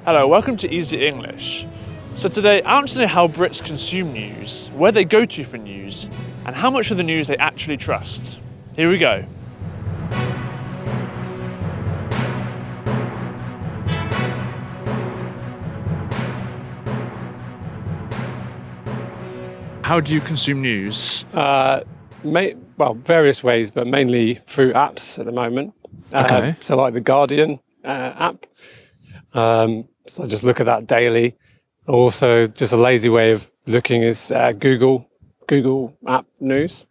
Hello, welcome to Easy English. So today I want to know how Brits consume news, where they go to for news, and how much of the news they actually trust. Here we go. How do you consume news? Various ways, but mainly through apps at the moment. Okay. So like the Guardian app. So I just look at that daily. Also, just a lazy way of looking is Google app news.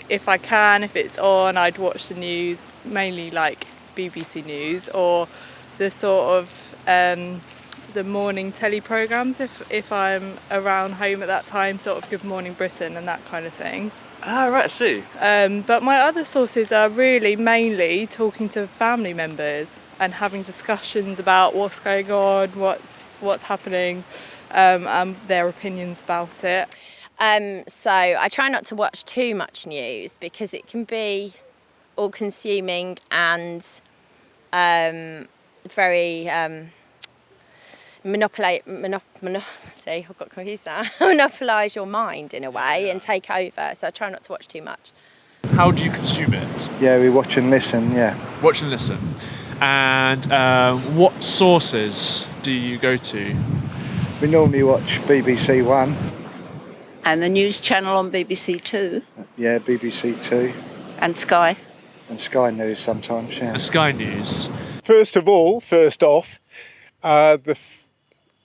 If I can, if it's on, I'd watch the news, mainly like BBC News or the sort of the morning telly programmes if I'm around home at that time, sort of Good Morning Britain and that kind of thing. Ah, right, I see. But my other sources are really mainly talking to family members and having discussions about what's going on, what's happening, and their opinions about it. So I try not to watch too much news because it can be all-consuming and very monopolise your mind in a way and take over. So I try not to watch too much. How do you consume it? Yeah, we watch and listen, yeah. Watch and listen. And what sources do you go to? We normally watch BBC One. And the news channel on BBC Two. Yeah, BBC Two. And Sky. And Sky News sometimes, yeah. The Sky News. First off,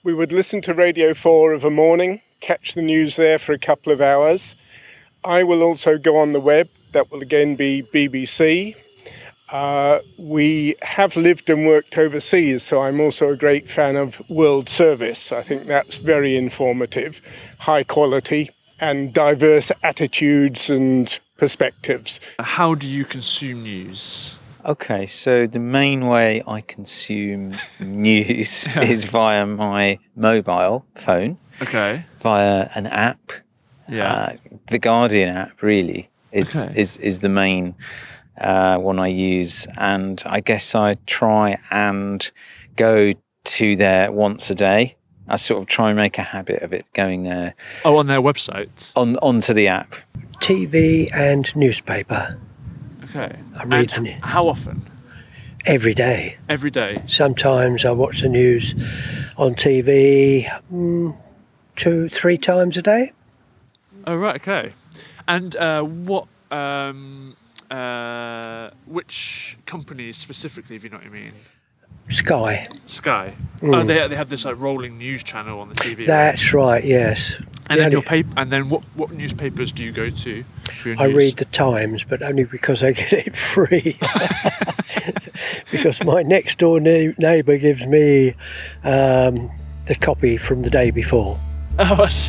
we would listen to Radio 4 of a morning, catch the news there for a couple of hours. I will also go on the web. That will again be BBC. We have lived and worked overseas, so I'm also a great fan of World Service. I think that's very informative, high quality, and diverse attitudes and perspectives. How do you consume news? Okay, so the main way I consume news is via my mobile phone. Okay. Via an app. Yeah. The Guardian app really is the main one I use, and I guess I try and go to there once a day. I sort of try and make a habit of it going there. Oh, on their website? Onto the app. TV and newspaper. Okay. I read and how often? Every day. Every day? Sometimes I watch the news on TV 2-3 times a day. Oh, right, okay. And which companies specifically, if you know what I mean? Sky. Sky. Oh, they have this like rolling news channel on the TV. That's right, yes. And then what newspapers do you go to for your I news? read the Times, but only because I get it free. Because my next door neighbour gives me the copy from the day before. Oh, that's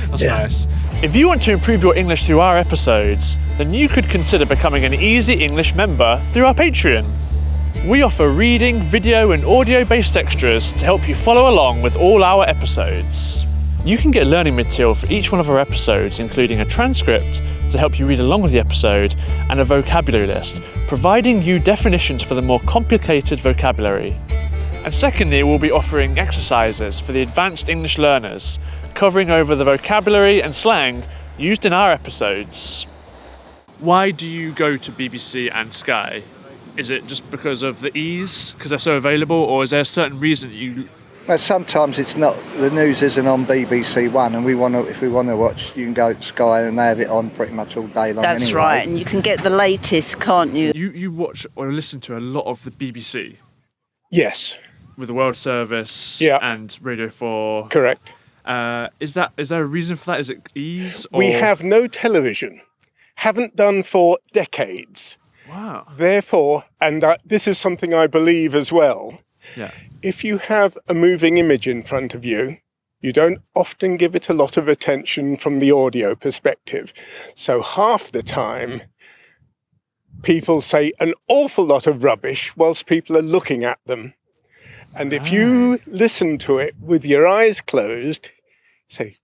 nice. If you want to improve your English through our episodes, then you could consider becoming an Easy English member through our Patreon. We offer reading, video and audio-based extras to help you follow along with all our episodes. You can get learning material for each one of our episodes, including a transcript to help you read along with the episode and a vocabulary list, providing you definitions for the more complicated vocabulary. And secondly, we'll be offering exercises for the advanced English learners, covering over the vocabulary and slang used in our episodes. Why do you go to BBC and Sky? Is it just because of the ease, because they're so available, or is there a certain reason that you... Well, sometimes it's not, the news isn't on BBC One, and if we want to watch, you can go to Sky and they have it on pretty much all day long. That's anyway. right, and you can get the latest, can't you? You watch or listen to a lot of the BBC? Yes. With the World Service and Radio 4? Correct. Is there a reason for that? Is it ease? Or... We have no television. Haven't done for decades. Wow. Therefore, and this is something I believe as well, if you have a moving image in front of you, you don't often give it a lot of attention from the audio perspective. So half the time, people say an awful lot of rubbish whilst people are looking at them. And if you listen to it with your eyes closed, say,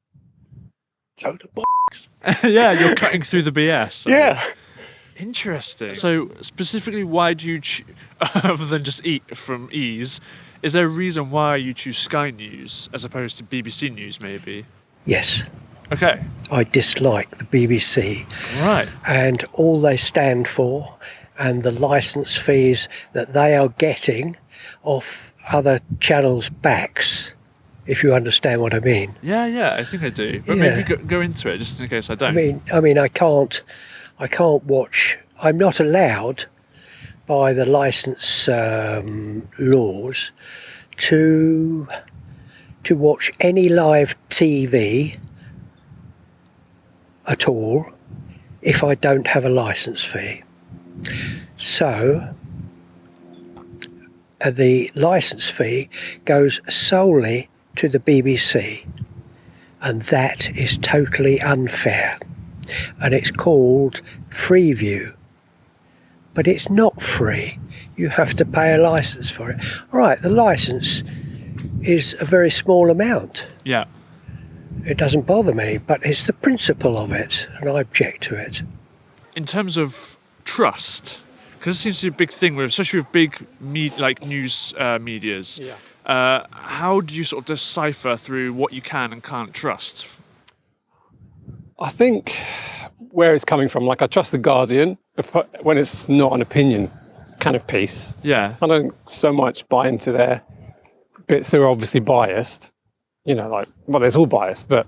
load of bollocks. Yeah, you're cutting through the BS. Yeah. Interesting. So specifically, why do you, other than just eat from ease, Is there a reason why you choose Sky News as opposed to BBC News, maybe? Yes. Okay. I dislike the BBC. Right. And all they stand for and the licence fees that they are getting off other channels' backs, if you understand what I mean. Yeah, I think I do. But maybe go into it, just in case I don't. I mean, I can't watch. I'm not allowed by the licence laws to watch any live TV at all if I don't have a licence fee. So the licence fee goes solely to the BBC, and that is totally unfair. And it's called Freeview, but it's not free. You have to pay a licence for it. All right, the licence is a very small amount. Yeah. It doesn't bother me, but it's the principle of it, and I object to it. In terms of trust, because it seems to be a big thing, especially with big news medias. Yeah. How do you sort of decipher through what you can and can't trust? I think where it's coming from, like I trust The Guardian when it's not an opinion kind of piece. Yeah. I don't so much buy into their bits that are obviously biased. You know, there's all bias, but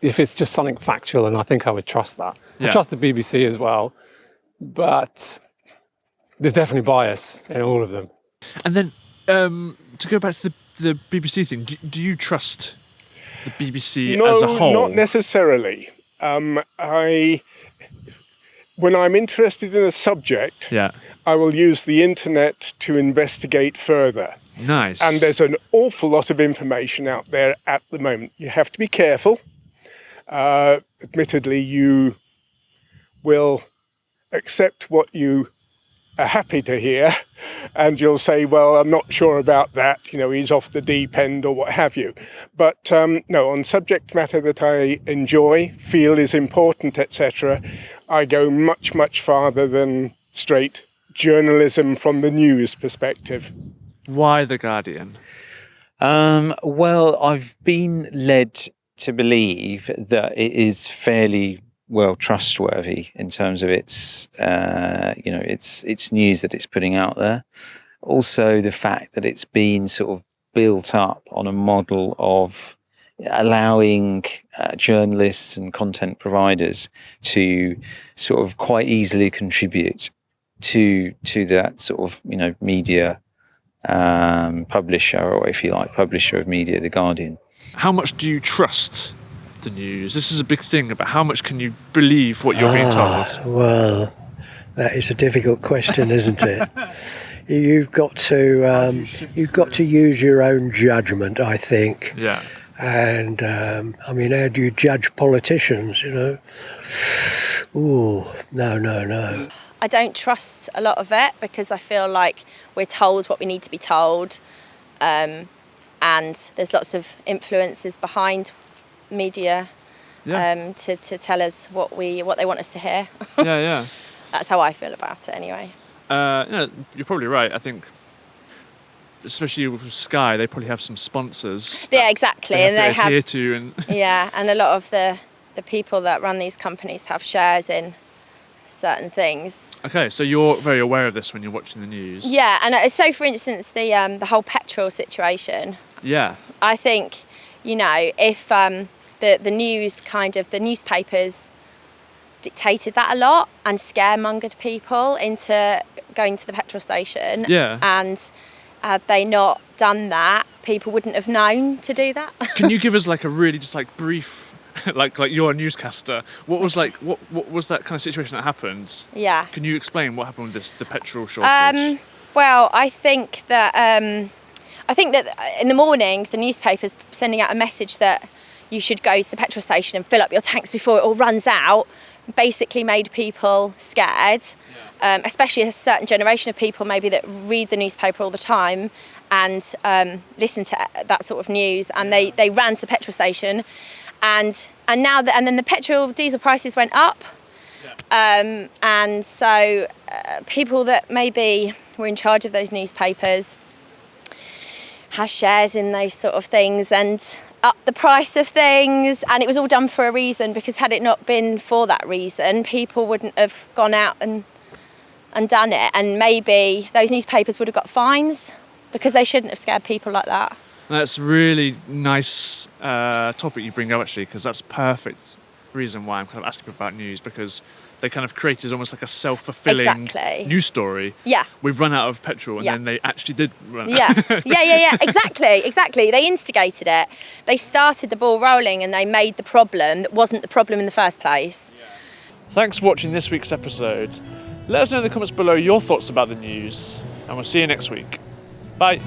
if it's just something factual, then I think I would trust that. Yeah. I trust the BBC as well, but there's definitely bias in all of them. And then to go back to the BBC thing, do you trust the BBC as a whole? No, not necessarily. When I'm interested in a subject, I will use the internet to investigate further. Nice. And there's an awful lot of information out there at the moment. You have to be careful. Admittedly, you will accept what you are happy to hear, and you'll say, well, I'm not sure about that, he's off the deep end or what have you. But no, on subject matter that I enjoy, feel is important, etc., I go much, much farther than straight journalism from the news perspective. Why The Guardian? Well, I've been led to believe that it is fairly well trustworthy in terms of its news that it's putting out there. Also, the fact that it's been sort of built up on a model of allowing journalists and content providers to sort of quite easily contribute to that sort of media publisher, or if you like, publisher of media, The Guardian. How much do you trust the news? This is a big thing about how much can you believe what you're being told? Well, that is a difficult question, isn't it? You've got to use your own judgment, I think. Yeah. And how do you judge politicians? Ooh, no. I don't trust a lot of it because I feel like we're told what we need to be told, and there's lots of influences behind media to tell us what they want us to hear. Yeah. That's how I feel about it anyway. You're probably right. I think, especially with Sky, they probably have some sponsors. Yeah, exactly. They have to. And a lot of the people that run these companies have shares in certain things. Okay, so you're very aware of this when you're watching the news. Yeah, and so for instance, the whole petrol situation. Yeah. I think, if the news the newspapers dictated that a lot and scaremongered people into going to the petrol station. Yeah. And had they not done that, people wouldn't have known to do that. Can you give us a really just brief, like you're a newscaster, what was what was that kind of situation that happened? Yeah. Can you explain what happened with the petrol shortage? Well, I think that in the morning the newspaper's sending out a message that you should go to the petrol station and fill up your tanks before it all runs out, basically made people scared, especially a certain generation of people maybe that read the newspaper all the time and listen to that sort of news, and they ran to the petrol station, and then the petrol diesel prices went up, and so people that maybe were in charge of those newspapers have shares in those sort of things and up the price of things. And it was all done for a reason, because had it not been for that reason, people wouldn't have gone out and done it. And maybe those newspapers would have got fines, because they shouldn't have scared people like that. That's really nice topic you bring up, actually, because that's perfect reason why I'm kind of asking people about news, because they kind of created almost like a self-fulfilling news story. Yeah. We've run out of petrol, and then they actually did run out. Yeah. Exactly. They instigated it. They started the ball rolling, and they made the problem that wasn't the problem in the first place. Thanks for watching this week's episode. Let us know in the comments below your thoughts about the news, and we'll see you next week. Bye.